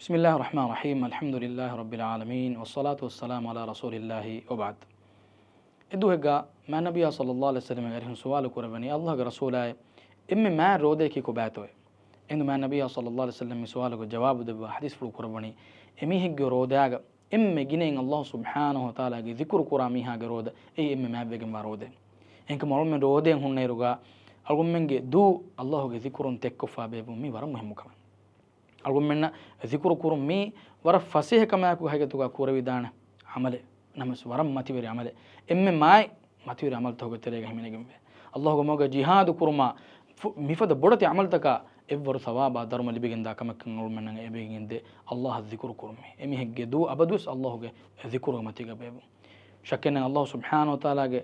بسم الله الرحمن الرحيم الحمد لله رب العالمين والصلاة والسلام على رسول الله وبعد إدوهجا ما النبي صلى الله عليه وسلم عليه سؤال كربني الله رسوله إما ما رودك كباتوه إنه ما النبي صلى الله عليه وسلم سؤاله جواب ده حديث فلو كربني إمي هج روداج إما جنين الله سبحانه وتعالى ذكر كرامي هاج رودا أي إما ما بيجي ما رودا إنك مرون من رودا هون نيروجا أقول من دو الله ذكرون تكفى بيبومي ورا مهم كمان أقول منا ذكر كرمي ورا فسيه كما يكون هيك توجا كوري دانا عمله نمس ورا ما تبري عمله إما ما تبري عمل توجا تريجا همين جنبه الله جمعه جهاد كرما مفاد بدرت عمل تكا إبر ثواب دارم اللي بيجند كما كنقول منا بيجند الله الذكر كرمي إمي هيك دو أبدوس الله ذكر ما تيجا بيبو شكلنا الله سبحانه وتعالى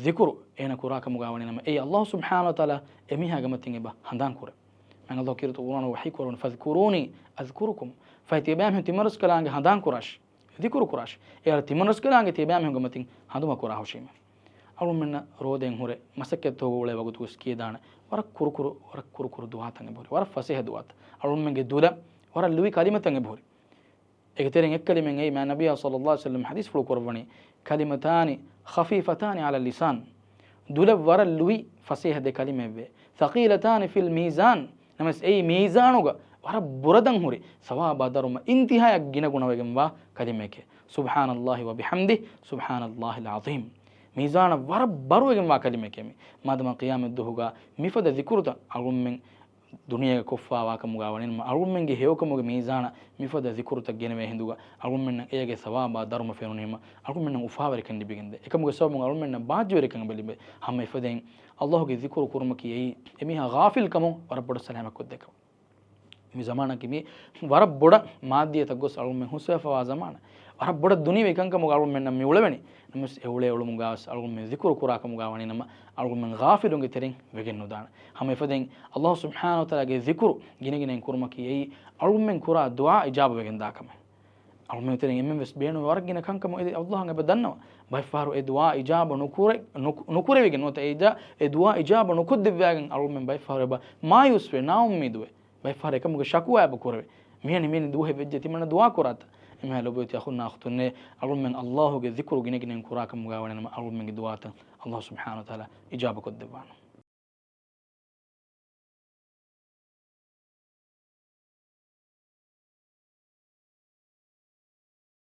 ذكر أنا كراك مجاونين ما أي الله سبحانه وتعالى إمي هاجم تيجي هندان كره من الله كيرت قرآن وحي كورون فذكروني أذكركم فايتبام تمرس كلانج هندان كراش ذكر كراش يا تمرس كلانج تبام هم قمتين هندوما كراه وشيم أول من رودين هوري مسكت هو ولا وقت وسكي دانا ورا كرو دوات تنبوري ورا فسيه دوات أول من جدودا ورا لوي كلمة تنبوري إكترين كلمة أي ما النبي صلى الله عليه وسلم حديث فلو كربني كلمتان خفيفتان على اللسان دولا ورا لوي فسيه ده كلمة به ثقيلتان في الميزان نمس أي ميزانوغا ورا بردن هوري سواء بادرما انتهاء جنا جنا وجنبا كلمة سبحان الله وبحمده سبحان الله العظيم ميزان ورا برو وجنبا كلمة كمي ما دام قيام الدهوغا مفد ذكرته أقول من دنيا كفا واك مغاونين أقول من جهيوك مغ ميزان مفد ذكرته جنا وهندوغا أقول من إيجا سواء بادرما فينونهما أقول من أفاور كن دبيجند إكم جسوا من أقول من باجور كن بلي هم يفدين الله के ذिक्र कुर्म की यही एमी हाँ गाफिल कमो वर बड़ सलाम को देखो मी ज़माना की मी वर बड़ माद्य तक गोस अरुण में हुसैफ वा ज़माना वर बड़ दुनिया में कंक मुगारुण में नम्मी उड़वनी नमस एवले एवले मुगास अरुण में ذिक्र कुरा का मुगावनी नम अरुण में गाफिलों के तेरिंग वेगन नुदान हमें फदें अल्लाह सुब्हान व तआला के ذिक्र गिने गिने कुर्म की यही अरुण में कुरा दुआ इजाब वेगन दाकम अरुण में तेरिंग एम बस बेनो वर गिने कंक मो अल्लाह ने बदन्नो بفارو إدواء إجابة نكورة ويجن وتا إدواء إجابة نكود بيجن أول من بفارو با ما يسوي ناوم ميدوه بفارو كم شكوى بكورة مين دوه بيجتي من دعاء كورات إما لو بيت يأخذنا أختنا أول من الله ذكر جنين كوراك مجاونا أول من دعاء الله سبحانه وتعالى إجابة كود بانه